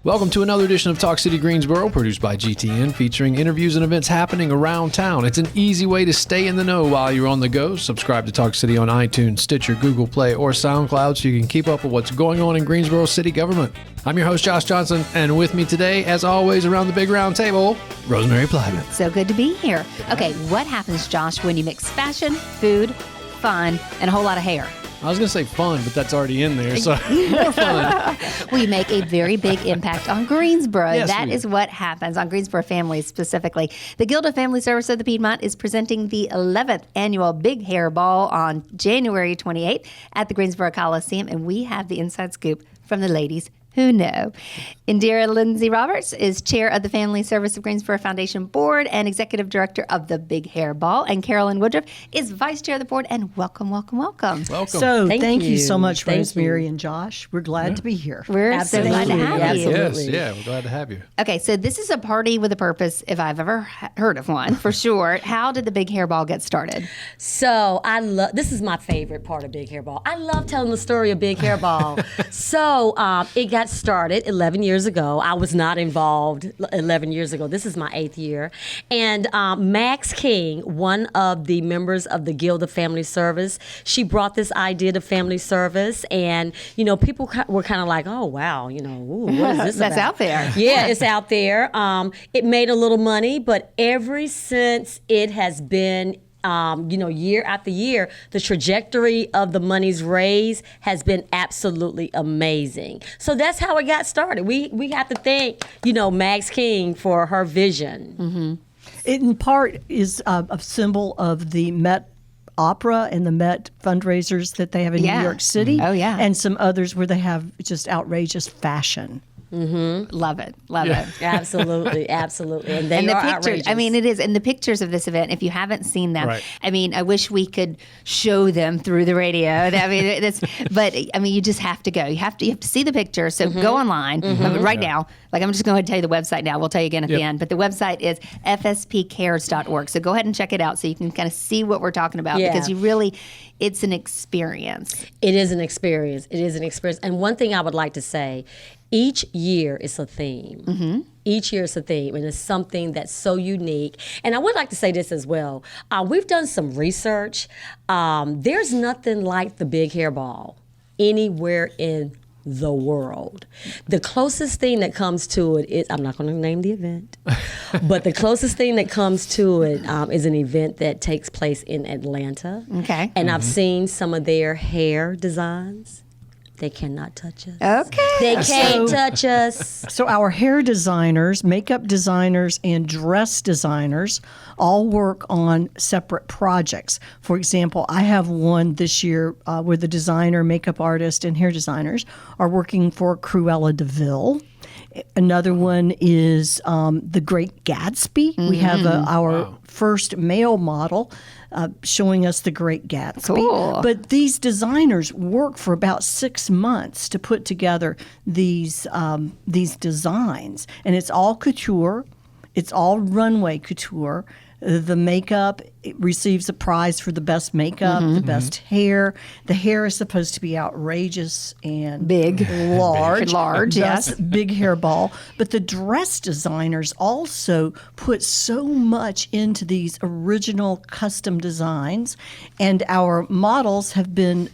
Welcome to another edition of Talk City Greensboro, produced by GTN, featuring interviews and events happening around town. It's an easy way to stay in the know while you're on the go. Subscribe to Talk City on iTunes, Stitcher, Google Play, or SoundCloud so you can keep up with what's going on in Greensboro city government. I'm your host, Josh Johnson, and with me today, as always, around the big round table, Rosemary Plyman. So good to be here. Okay, what happens, Josh, when you mix fashion, food, fun, and a whole lot of hair? I was going to say fun, but that's already in there, so more fun. We make a very big impact on Greensboro. Yes, that is what happens on Greensboro families specifically. The Guild of Family Service of the Piedmont is presenting the 11th annual Big Hair Ball on January 28th at the Greensboro Coliseum, and we have the inside scoop from the ladies who know. Indira Lindsay Roberts is chair of the Family Service of Greensboro Foundation Board and executive director of the Big Hair Ball. And Carolyn Woodruff is vice chair of the board. And welcome, welcome, welcome. Welcome. So thank you so much, Rosemary and Josh. We're glad to be here. We're so glad to have you. Yes, yeah, we're glad to have you. Okay, so this is a party with a purpose, if I've ever heard of one, for sure. How did the Big Hair Ball get started? So this is my favorite part of Big Hair Ball. I love telling the story of Big Hair Ball. So it got started 11 years ago. I was not involved 11 years ago. This is my 8th year. And Max King, one of the members of the Guild of Family Service, she brought this idea to family service. And, people were kind of like, oh, wow, ooh, what is this That's about? out there. Yeah, it's out there. It made a little money, but ever since it has been year after year, the trajectory of the monies raised has been absolutely amazing. So that's how it got started. We have to thank, Max King for her vision. Mm-hmm. It in part is a symbol of the Met Opera and the Met fundraisers that they have in New York City. Oh, yeah. And some others where they have just outrageous fashion. Mm-hmm. Love it. Absolutely. And they and the are pictures, outrageous. I mean, it is. And the pictures of this event, if you haven't seen them, Right. I mean, I wish we could show them through the radio. I mean, you just have to go. You have to see the picture. So go online right now. Like, I'm just going to tell you the website now. We'll tell you again at the end. But the website is fspcares.org. So go ahead and check it out so you can kind of see what we're talking about because it's an experience. It is an experience. And one thing I would like to say, each year is a theme. Mm-hmm. Each year is a theme, and it's something that's so unique. And I would like to say this as well. We've done some research. There's nothing like the Big Hair Ball anywhere in the world. The closest thing that comes to it is, I'm not going to name the event, but the closest thing that comes to it is an event that takes place in Atlanta. Okay. And I've seen some of their hair designs. They cannot touch us. Okay. They can't touch us. So our hair designers, makeup designers, and dress designers all work on separate projects. For example, I have one this year where the designer, makeup artist, and hair designers are working for Cruella de Vil. Another one is The Great Gatsby. Mm-hmm. We have our first male model showing us The Great Gatsby. Cool. But these designers work for about 6 months to put together these designs. And it's all couture. It's all runway couture. The makeup receives a prize for the best makeup, the best hair. The hair is supposed to be outrageous and Big. large, yes. Thus, Big Hair Ball. But the dress designers also put so much into these original custom designs. And our models have been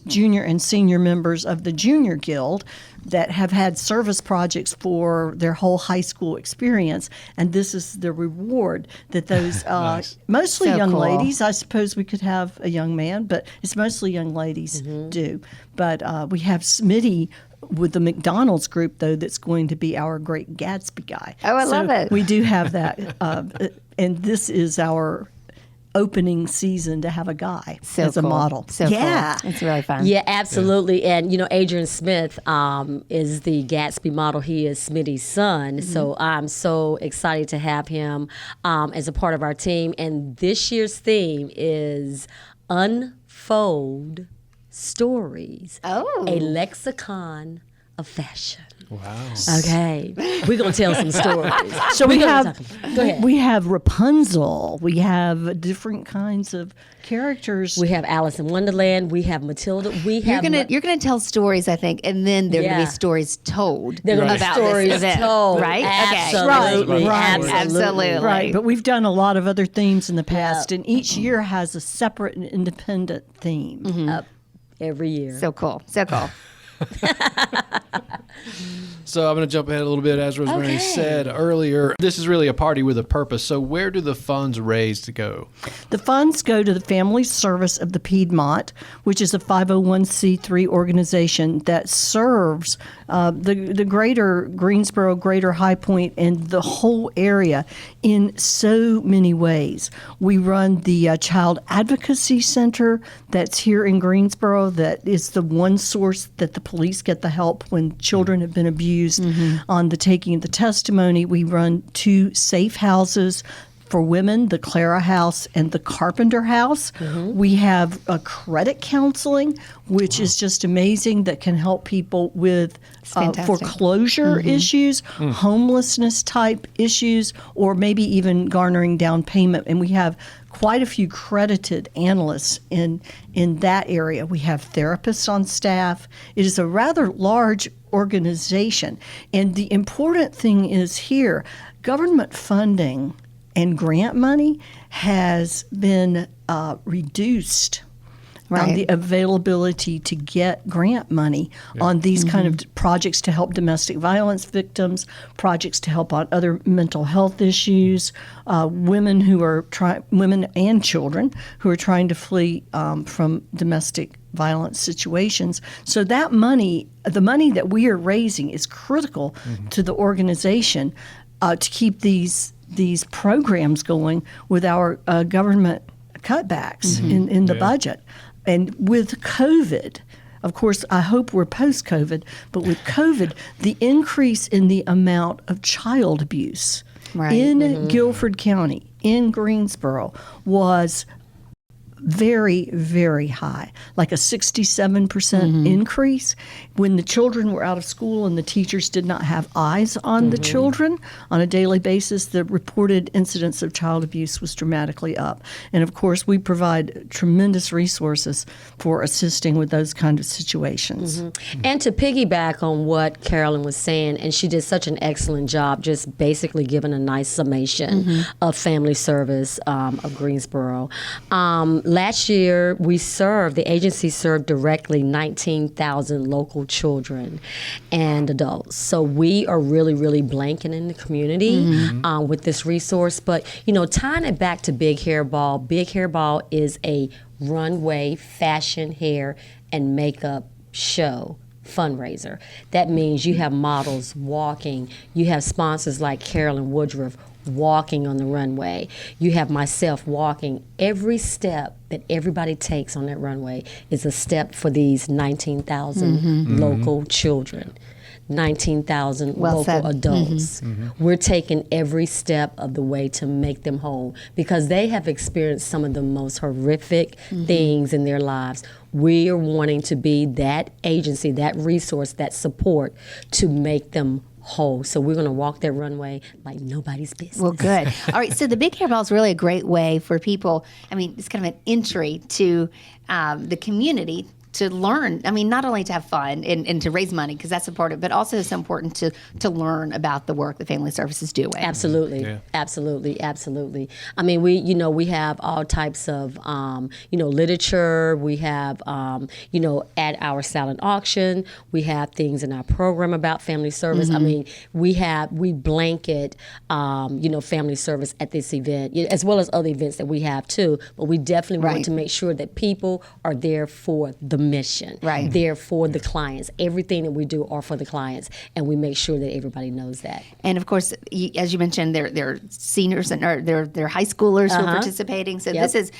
junior and senior members of the Junior Guild that have had service projects for their whole high school experience. And this is the reward that those Nice. mostly So young cool. ladies. I suppose we could have a young man, but it's mostly young ladies do. But we have Smitty with the McDonald's group, though, that's going to be our Great Gatsby guy. Oh, I love it. We do have that. And this is our opening season to have a guy as a cool. model. So yeah. cool. It's really fun. Yeah, absolutely. And, Adrian Smith is the Gatsby model. He is Smitty's son. Mm-hmm. So I'm so excited to have him as a part of our team. And this year's theme is Unfold Stories. Oh. A lexicon of fashion. Wow. Okay, we're gonna tell some stories. So Go ahead. we have Rapunzel. We have different kinds of characters. We have Alice in Wonderland. We have Matilda. We You're have gonna tell stories, I think, and then there are gonna Yeah. be stories told They're gonna be about stories this event, told. right? Absolutely. Right. Absolutely. Right, but we've done a lot of other themes in the past, Yeah. and each year has a separate and independent theme. Every year. So cool. So cool. So I'm going to jump ahead a little bit. As Rosemary said earlier, this is really a party with a purpose. So where do the funds raised to go? The funds go to the Family Service of the Piedmont, which is a 501c3 organization that serves the greater Greensboro, greater High Point, and the whole area in so many ways. We run the Child Advocacy Center that's here in Greensboro, that is the one source that the police get the help when children have been abused. On the taking of the testimony, we run 2 safe houses for women, the Clara House and the Carpenter House. We have a credit counseling, which is just amazing, that can help people with fantastic. foreclosure issues, homelessness type issues, or maybe even garnering down payment. And we have quite a few credited analysts in that area. We have therapists on staff. It is a rather large organization. And the important thing is here, government funding and grant money has been reduced. Right. The availability to get grant money on these kind of projects to help domestic violence victims, projects to help on other mental health issues, women and children who are trying to flee from domestic violence situations. So that money, the money that we are raising, is critical to the organization to keep these programs going with our government cutbacks in the budget. And with COVID, of course, I hope we're post-COVID, but with COVID, the increase in the amount of child abuse in Guilford County, in Greensboro, was very, very high, like a 67% increase. When the children were out of school and the teachers did not have eyes on the children on a daily basis, the reported incidence of child abuse was dramatically up. And of course, we provide tremendous resources for assisting with those kind of situations. And to piggyback on what Carolyn was saying, and she did such an excellent job just basically giving a nice summation of Family Service of Greensboro. Last year, the agency served directly 19,000 local children and adults. So we are really, really blanking in the community with this resource. But, tying it back to Big Hair Ball is a runway fashion, hair, and makeup show fundraiser. That means you have models walking, you have sponsors like Carolyn Woodruff walking on the runway. You have myself walking. Every step that everybody takes on that runway is a step for these 19,000 local children. 19,000 Well local said. adults. We're taking every step of the way to make them whole because they have experienced some of the most horrific things in their lives. We are wanting to be that agency, that resource, that support to make them whole. So we're going to walk that runway like nobody's business. Well, good. All right. So the Big Hair Ball is really a great way for people. I mean, it's kind of an entry to the community to learn. I mean, not only to have fun and to raise money, because that's important, but also it's important to learn about the work that Family Service is doing. Absolutely, absolutely. I mean, we have all types of literature. We have at our silent auction, we have things in our program about Family Service. I mean, we blanket Family Service at this event, as well as other events that we have too. But we definitely want to make sure that people are there for the mission, there for the clients. Everything that we do are for the clients, and we make sure that everybody knows that. And of course, as you mentioned, they're seniors and they're high schoolers who are participating. So this is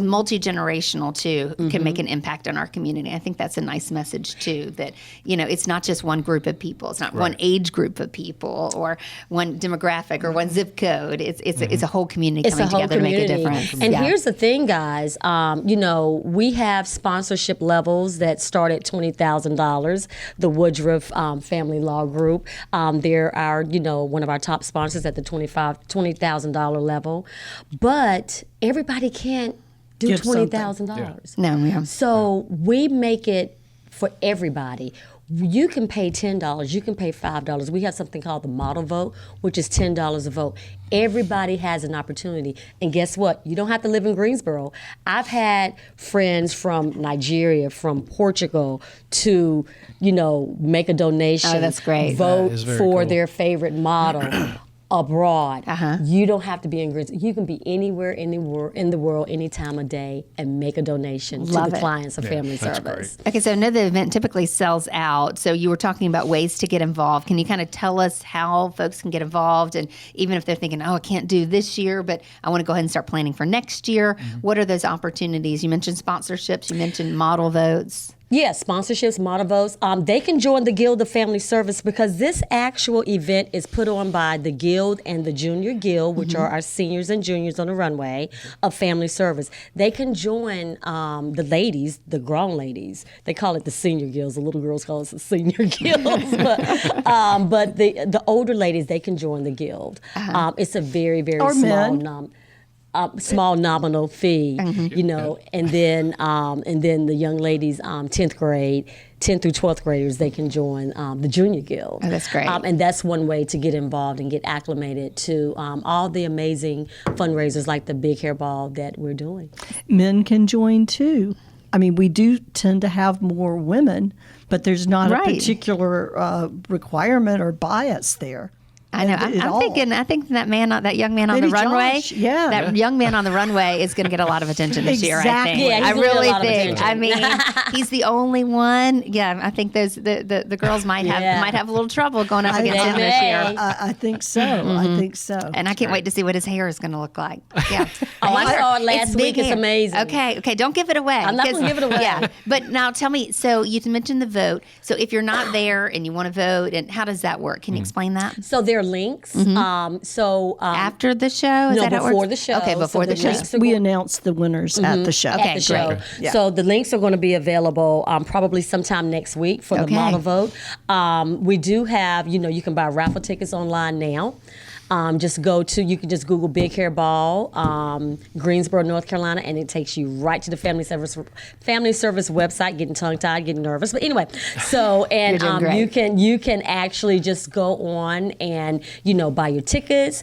multi-generational too, who can make an impact on our community. I think that's a nice message too, that it's not just one group of people, it's not one age group of people or one demographic or one zip code. It's a whole community coming together to make a difference. And here's the thing, guys. We have sponsorship levels levels that start at $20,000. The Woodruff Family Law Group, they're our, one of our top sponsors at the $20,000 level. But everybody can't do Give something. $20,000. No, yeah. So we make it for everybody. You can pay $10, you can pay $5. We have something called the model vote, which is $10 a vote. Everybody has an opportunity. And guess what? You don't have to live in Greensboro. I've had friends from Nigeria, from Portugal to, make a donation. Oh, that's great. Vote That is very for cool. their favorite model. Abroad, Uh-huh. you don't have to be in Greensboro. You can be anywhere in the world, any time of day, and make a donation Love to the it. clients of Family that's Service. Okay, so I know the event typically sells out. So you were talking about ways to get involved. Can you kind of tell us how folks can get involved? And even if they're thinking, I can't do this year, but I want to go ahead and start planning for next year, what are those opportunities? You mentioned sponsorships, you mentioned model votes. Yeah, sponsorships, model votes. They can join the Guild of Family Service because this actual event is put on by the Guild and the Junior Guild, which are our seniors and juniors on the runway of Family Service. They can join the ladies, the grown ladies. They call it the senior guilds. The little girls call us the senior guilds. But the older ladies, they can join the Guild. It's a very, very Or small men. small nominal fee, and then the young ladies, 10th grade, 10th through 12th graders, they can join the Junior Guild. Oh, that's great. And that's one way to get involved and get acclimated to all the amazing fundraisers like the Big Hair Ball that we're doing. Men can join too. I mean, we do tend to have more women, but there's not Right. a particular requirement or bias there. I know. at I'm all. thinking. I think that young man on Maybe the runway. Josh, yeah. That young man on the runway is going to get a lot of attention this year. I Exactly. think. Yeah, he's I gonna get a really lot of think. I attention. mean, he's the only one. Yeah, I think those the girls might have a little trouble going up against him this year. I think so. I think so. And I can't wait to see what his hair is going to look like. Yeah. Oh, I saw it last big week. It's hair. amazing. Okay, don't give it away. I'm not 'cause- gonna give it away. Yeah, but now tell me. So you mentioned the vote. So if you're not there and you want to vote, and how does that work? Can you explain that? So there are links. After the show? Is No, that how it before works? the show. Okay, So before the the show. links are We announced the winners at the show. Okay, at the show. great. Yeah. So the links are going to be available probably sometime next week for the Okay. model vote. We do have, you can buy raffle tickets online now. You can just Google Big Hair Ball, Greensboro, North Carolina, and it takes you right to the Family Service website. Getting tongue tied, getting nervous, but anyway. So You're doing great. you can actually just go on and buy your tickets.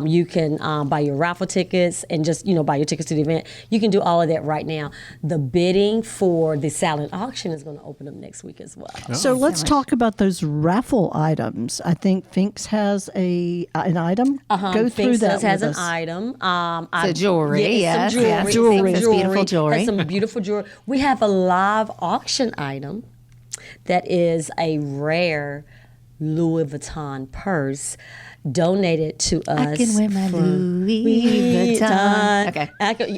You can buy your raffle tickets and just buy your tickets to the event. You can do all of that right now. The bidding for the silent auction is going to open up next week as well. So let's talk about those raffle items. I think Finks has an item. Go through Finks that has with an us. item. So jewelry, yes, some yes. jewelry. Finks has beautiful jewelry. Has some beautiful jewelry. We have a live auction item that is a rare Louis Vuitton purse donated to us. I can wear my Louis Vuitton. Okay.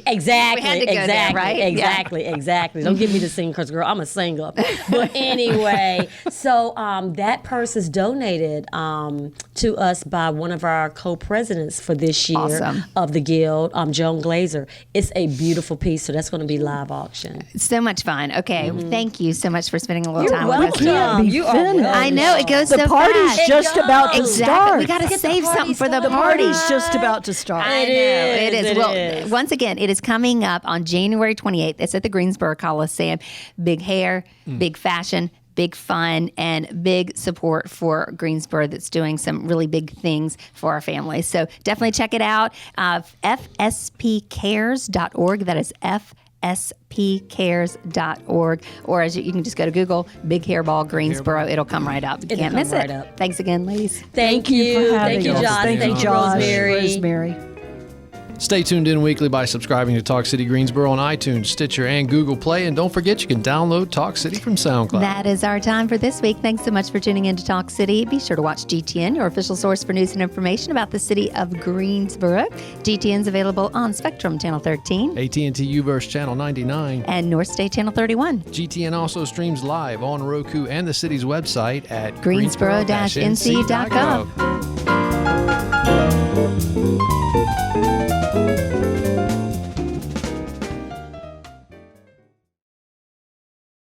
Exactly. We had to go exactly. there, right? Exactly. Yeah. Exactly. Don't get me to sing because, girl, I'm a singer. But anyway, so that purse is donated to us by one of our co-presidents for this year Awesome. of the Guild, Joan Glazer. It's a beautiful piece, so that's going to be live auction. So much fun. Okay, thank you so much for spending a little You're time with us. welcome. be You are finished. welcome. I know it goes The so party's fast. just about to Exactly. start. We got to Get the save party something for the started. party. Party's just about to start. I know It it is. is, Well, it is. once again, it is coming up on January 28th. It's at the Greensboro Coliseum. Big hair, big fashion, big fun, and big support for Greensboro that's doing some really big things for our families. So definitely check it out. FSPcares.org. That is FSPcares.org. Or as you can just go to Google, Big Hair Ball Greensboro. It'll come right up. You It'll can't come miss right it. up. Thanks again, ladies. Thank you. Having Thank you, us. Josh. Thank you, Josh. Rosemary. Stay tuned in weekly by subscribing to Talk City Greensboro on iTunes, Stitcher, and Google Play. And don't forget, you can download Talk City from SoundCloud. That is our time for this week. Thanks so much for tuning in to Talk City. Be sure to watch GTN, your official source for news and information about the city of Greensboro. GTN's available on Spectrum Channel 13 AT&T UVerse Channel 99. and North State Channel 31. GTN also streams live on Roku and the city's website at Greensboro-nc.gov. greensboro-nc.gov.